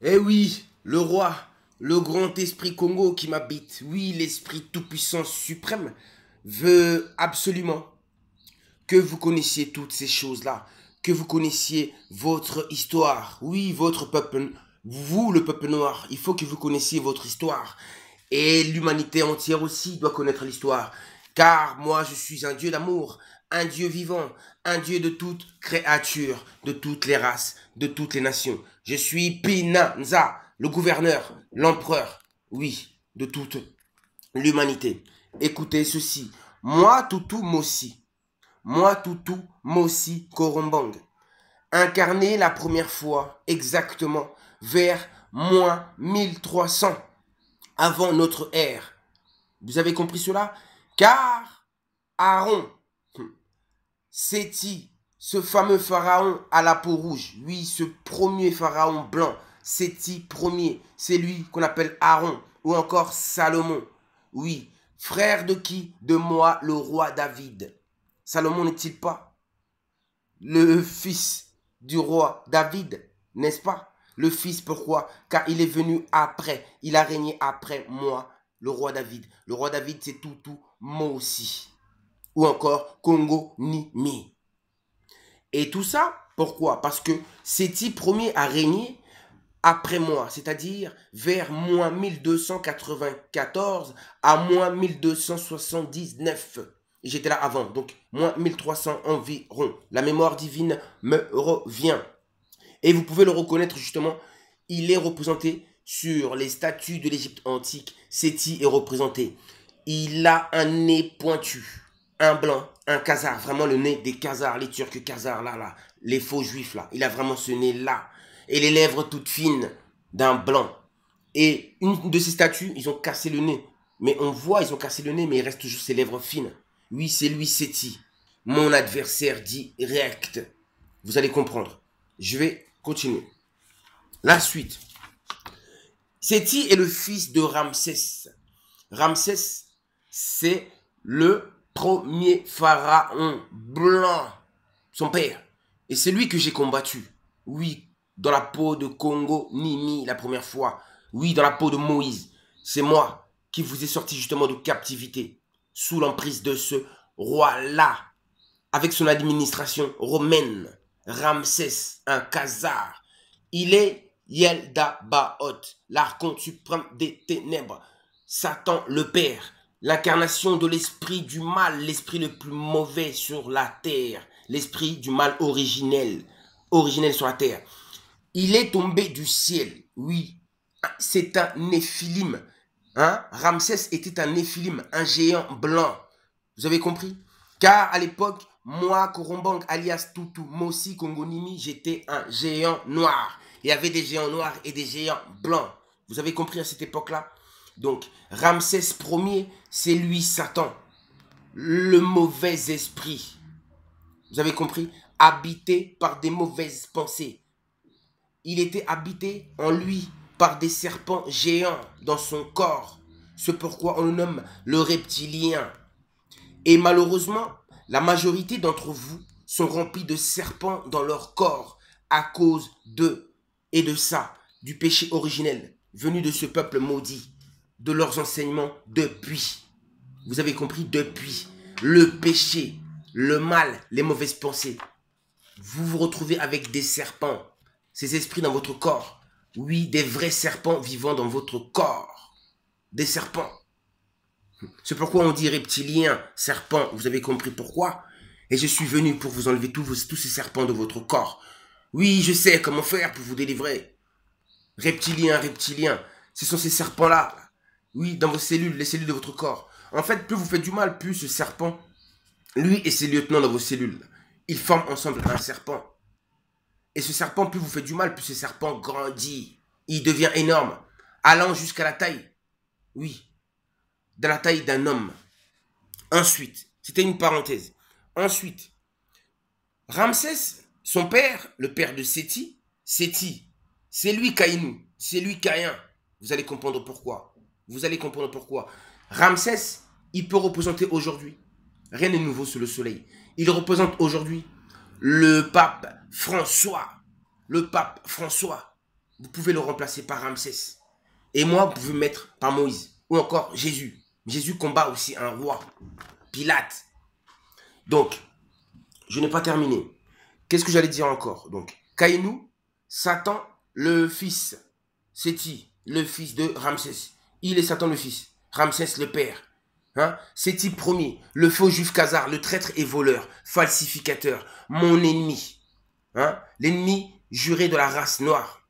Eh oui, le roi, le grand esprit Congo qui m'habite, oui, l'esprit tout-puissant suprême, veut absolument que vous connaissiez toutes ces choses-là, que vous connaissiez votre histoire. Oui, votre peuple, vous, le peuple noir, il faut que vous connaissiez votre histoire. Et l'humanité entière aussi doit connaître l'histoire. Car moi, je suis un Dieu d'amour, un Dieu vivant, un Dieu de toute créature, de toutes les races, de toutes les nations. Je suis Pinanza, le gouverneur, l'empereur, oui, de toute l'humanité. Écoutez ceci. Moi, Tutu Mossi, moi, Tutu Mossi Korombang, incarné la première fois exactement vers moins 1300 avant notre ère. Vous avez compris cela? Car Aaron, Séti, ce fameux pharaon à la peau rouge, oui, ce premier pharaon blanc, Séti premier, c'est lui qu'on appelle Aaron, ou encore Salomon, oui, frère de qui? De moi, le roi David. Salomon n'est-il pas le fils du roi David, n'est-ce pas? Le fils, pourquoi? Car il est venu après, il a régné après moi, le roi David. Le roi David, c'est Tutu Mosi, ou encore Congo Nimi. Et tout ça, pourquoi? Parce que Séti premier a régné après moi, c'est-à-dire vers moins 1294 à moins 1279. J'étais là avant, donc moins 1300 environ. La mémoire divine me revient. Et vous pouvez le reconnaître justement, il est représenté sur les statues de l'Égypte antique. Séti est représenté. Il a un nez pointu, un blanc, un khazar, vraiment le nez des khazars, les Turcs khazars là, les faux juifs là. Il a vraiment ce nez là. Et les lèvres toutes fines d'un blanc. Et une de ces statues, ils ont cassé le nez. Mais on voit, ils ont cassé le nez, mais il reste toujours ses lèvres fines. Oui, c'est lui, Séti, mon adversaire direct. Vous allez comprendre. Je vais continuer. La suite. Séti est le fils de Ramsès. Ramsès, c'est le premier pharaon blanc, son père. Et c'est lui que j'ai combattu. Oui, dans la peau de Congo Nimi la première fois. Oui, dans la peau de Moïse. C'est moi qui vous ai sorti justement de captivité, sous l'emprise de ce roi-là, avec son administration romaine. Ramsès, un khazar. Il est Yeldabaoth, l'archonte suprême des ténèbres. Satan le Père, l'incarnation de l'esprit du mal, l'esprit le plus mauvais sur la terre, l'esprit du mal originel sur la terre. Il est tombé du ciel, oui, c'est un néphilim. Hein? Ramsès était un néphilim, un géant blanc. Vous avez compris? Car à l'époque, moi, Korombang, alias Tutu Mosi Kongonimi, j'étais un géant noir. Il y avait des géants noirs et des géants blancs. Vous avez compris à cette époque-là? Donc, Ramsès Ier, c'est lui Satan, le mauvais esprit. Vous avez compris? Habité par des mauvaises pensées. Il était habité en lui par des serpents géants dans son corps. C'est pourquoi on le nomme le reptilien. Et malheureusement, la majorité d'entre vous sont remplis de serpents dans leur corps à cause de et de ça, du péché originel venu de ce peuple maudit, de leurs enseignements depuis. Vous avez compris? Depuis. Le péché, le mal, les mauvaises pensées. Vous vous retrouvez avec des serpents, ces esprits dans votre corps. Oui, des vrais serpents vivant dans votre corps. Des serpents. C'est pourquoi on dit reptilien, serpent. Vous avez compris pourquoi? Et je suis venu pour vous enlever tous ces serpents de votre corps. Oui, je sais comment faire pour vous délivrer. Reptilien, reptilien. Ce sont ces serpents-là. Oui, dans vos cellules, les cellules de votre corps. En fait, plus vous faites du mal, plus ce serpent, lui et ses lieutenants dans vos cellules, ils forment ensemble un serpent. Et ce serpent, plus vous faites du mal, plus ce serpent grandit. Il devient énorme, allant jusqu'à la taille. Oui, de la taille d'un homme. Ensuite, c'était une parenthèse. Ensuite, Ramsès, son père, le père de Séti, c'est lui Caïnou, c'est lui Caïn. Vous allez comprendre pourquoi. Vous allez comprendre pourquoi. Ramsès, il peut représenter aujourd'hui, rien n'est nouveau sous le soleil. Il représente aujourd'hui le pape François. Le pape François. vous pouvez le remplacer par Ramsès. Et moi, vous pouvez me mettre par Moïse. Ou encore Jésus. Jésus combat aussi un roi. Pilate. Donc, je n'ai pas terminé. Qu'est-ce que j'allais dire encore? Donc, Caïnou, Satan, le fils. Séti, le fils de Ramsès. Il est Satan le fils. Ramsès le père. Hein? Séti premier, le faux juif Khazar, le traître et voleur, falsificateur, mon ennemi. Hein? L'ennemi juré de la race noire.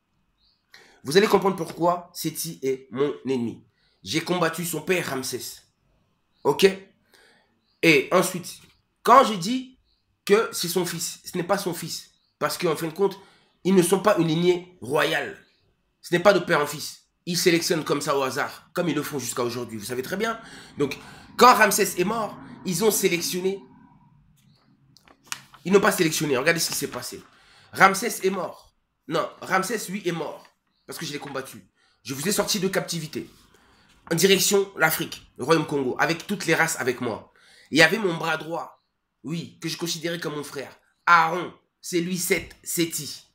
Vous allez comprendre pourquoi Séti est mon ennemi. J'ai combattu son père Ramsès. Ok? Et ensuite, quand j'ai dit que c'est son fils, ce n'est pas son fils. Parce qu'en fin de compte, ils ne sont pas une lignée royale. Ce n'est pas de père en fils. Ils sélectionnent comme ça au hasard, comme ils le font jusqu'à aujourd'hui. Vous savez très bien. Donc, quand Ramsès est mort, ils ont sélectionné. Ils n'ont pas sélectionné. Regardez ce qui s'est passé. Ramsès est mort. Non, Ramsès, lui, est mort. Parce que je l'ai combattu. Je vous ai sorti de captivité. En direction l'Afrique, le Royaume Congo, avec toutes les races avec moi. Il y avait mon bras droit, oui, que je considérais comme mon frère. Aaron, c'est lui, Séti.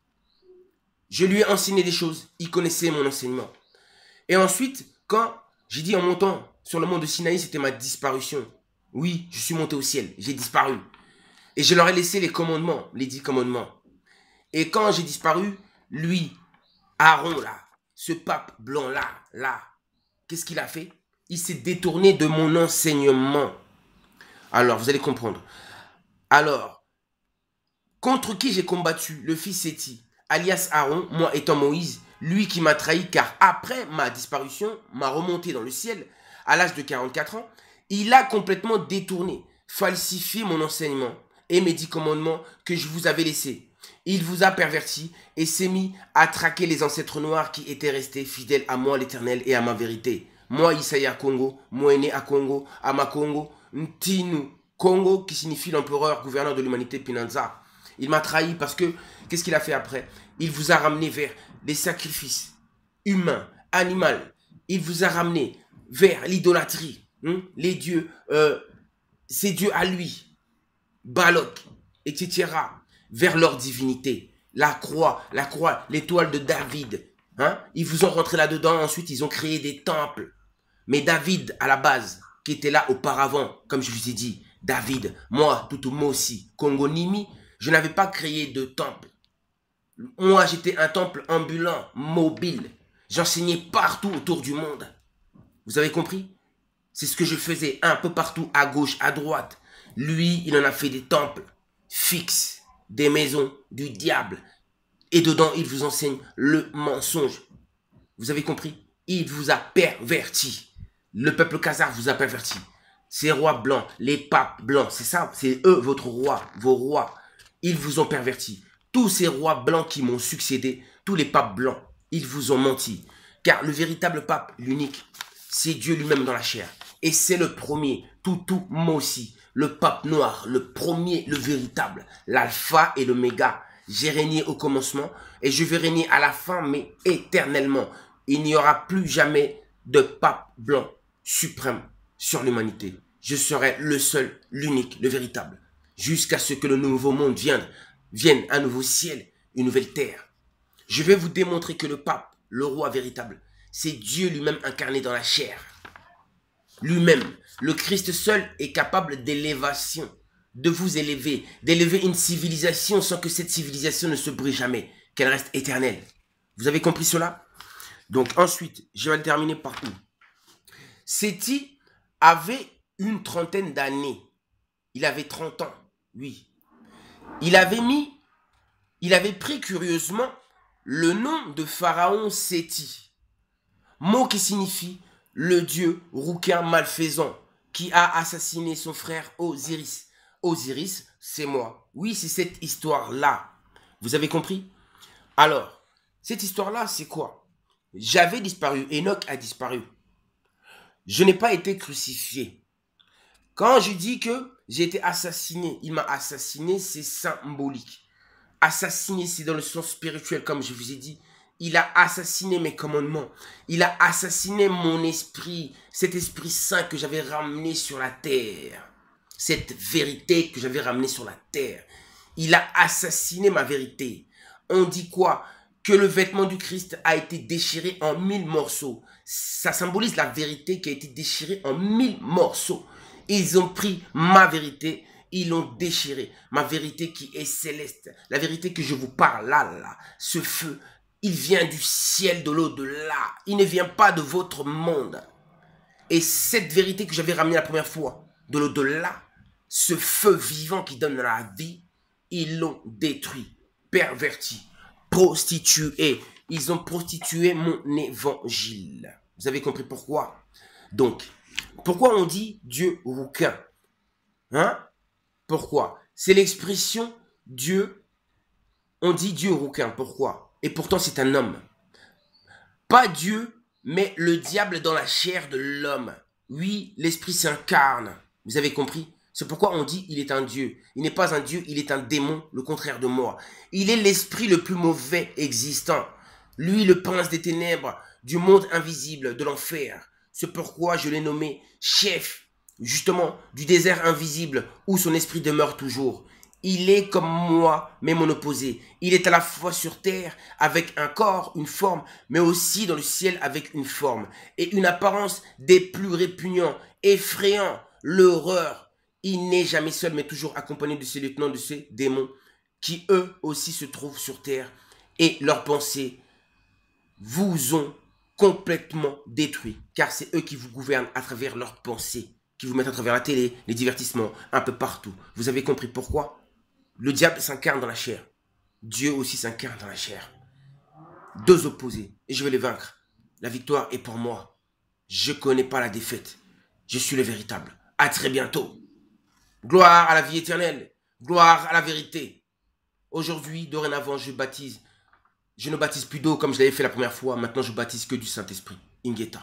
Je lui ai enseigné des choses. Il connaissait mon enseignement. Et ensuite, quand j'ai dit en montant sur le mont de Sinaï, c'était ma disparition. Oui, je suis monté au ciel. J'ai disparu. Et je leur ai laissé les commandements, les 10 commandements. Et quand j'ai disparu, lui, Aaron, là, ce pape blanc, là, qu'est-ce qu'il a fait? Il s'est détourné de mon enseignement. Alors, vous allez comprendre. Alors, contre qui j'ai combattu? Le fils Séti, alias Aaron, moi étant Moïse, lui qui m'a trahi, car après ma disparition, m'a remonté dans le ciel, à l'âge de 44 ans, il a complètement détourné, falsifié mon enseignement et mes 10 commandements que je vous avais laissés. Il vous a perverti et s'est mis à traquer les ancêtres noirs qui étaient restés fidèles à moi l'Éternel et à ma vérité. Moi, Isaïa Congo, Moéné à Congo, Ama Congo, Ntinu Congo, qui signifie l'empereur, gouverneur de l'humanité, Pinanza. Il m'a trahi parce que, qu'est-ce qu'il a fait après? Il vous a ramené vers des sacrifices humains, animaux. Il vous a ramené vers l'idolâtrie. Les dieux, ces dieux à lui, Balok, etc. Vers leur divinité. La croix, l'étoile de David. Ils vous ont rentré là-dedans, ensuite ils ont créé des temples. Mais David, à la base, qui était là auparavant, comme je vous ai dit, David, moi, moi aussi, Congo Nimi, je n'avais pas créé de temple. Moi, j'étais un temple ambulant, mobile. J'enseignais partout autour du monde. Vous avez compris? C'est ce que je faisais un peu partout, à gauche, à droite. Lui, il en a fait des temples fixes, des maisons du diable. Et dedans, il vous enseigne le mensonge. Vous avez compris? Il vous a perverti. Le peuple khazar vous a perverti. Ces rois blancs, les papes blancs, c'est ça, c'est eux, votre roi, vos rois. Ils vous ont perverti. Tous ces rois blancs qui m'ont succédé, tous les papes blancs, ils vous ont menti. Car le véritable pape, l'unique, c'est Dieu lui-même dans la chair. Et c'est le premier, moi aussi, le pape noir, le premier, le véritable, l'alpha et l'oméga. J'ai régné au commencement et je vais régner à la fin, mais éternellement. Il n'y aura plus jamais de pape blanc suprême sur l'humanité. Je serai le seul, l'unique, le véritable. Jusqu'à ce que le nouveau monde vienne, un nouveau ciel, une nouvelle terre. Je vais vous démontrer que le pape, le roi véritable, c'est Dieu lui-même incarné dans la chair. Lui-même, le Christ seul est capable d'élévation, de vous élever, d'élever une civilisation sans que cette civilisation ne se brise jamais, qu'elle reste éternelle. Vous avez compris cela? Donc ensuite, je vais le terminer par où? Séti avait une trentaine d'années. Il avait 30 ans, oui. Il avait pris curieusement le nom de Pharaon Séti, mot qui signifie le dieu rouquin malfaisant qui a assassiné son frère Osiris. Osiris, c'est moi. Oui, c'est cette histoire-là. Vous avez compris? Alors, cette histoire-là, c'est quoi? J'avais disparu, Enoch a disparu. Je n'ai pas été crucifié. Quand je dis que j'ai été assassiné, il m'a assassiné, c'est symbolique. Assassiné, c'est dans le sens spirituel, comme je vous ai dit. Il a assassiné mes commandements. Il a assassiné mon esprit, cet esprit saint que j'avais ramené sur la terre. Cette vérité que j'avais ramenée sur la terre. Il a assassiné ma vérité. On dit quoi? que le vêtement du Christ a été déchiré en 1000 morceaux. Ça symbolise la vérité qui a été déchirée en 1000 morceaux. Ils ont pris ma vérité, ils l'ont déchirée. Ma vérité qui est céleste. La vérité que je vous parle là. Ce feu, il vient du ciel, de l'au-delà. Il ne vient pas de votre monde. Et cette vérité que j'avais ramenée la première fois, de l'au-delà, ce feu vivant qui donne la vie, ils l'ont détruit, perverti, prostitué. Ils ont prostitué mon évangile. Vous avez compris pourquoi? Donc, pourquoi on dit Dieu rouquin? Hein? Pourquoi? C'est l'expression Dieu. On dit Dieu rouquin. Pourquoi? Et pourtant c'est un homme. Pas Dieu, mais le diable dans la chair de l'homme. Oui, l'esprit s'incarne. Vous avez compris? C'est pourquoi on dit il est un Dieu. Il n'est pas un Dieu, il est un démon, le contraire de moi. Il est l'esprit le plus mauvais existant. Lui, le prince des ténèbres, du monde invisible, de l'enfer. C'est pourquoi je l'ai nommé chef, justement, du désert invisible, où son esprit demeure toujours. Il est comme moi, mais mon opposé. Il est à la fois sur terre, avec un corps, une forme, mais aussi dans le ciel avec une forme. Et une apparence des plus répugnants, effrayants, l'horreur. Il n'est jamais seul, mais toujours accompagné de ses lieutenants, de ses démons, qui eux aussi se trouvent sur terre. Et leurs pensées vous ont complètement détruit, car c'est eux qui vous gouvernent à travers leurs pensées, qui vous mettent à travers la télé, les divertissements, un peu partout. Vous avez compris pourquoi? Le diable s'incarne dans la chair. Dieu aussi s'incarne dans la chair. Deux opposés, et je vais les vaincre. La victoire est pour moi. Je ne connais pas la défaite. Je suis le véritable. À très bientôt. Gloire à la vie éternelle. Gloire à la vérité. Aujourd'hui, dorénavant, je baptise. Je ne baptise plus d'eau comme je l'avais fait la première fois. Maintenant, je baptise que du Saint-Esprit. Ingeta.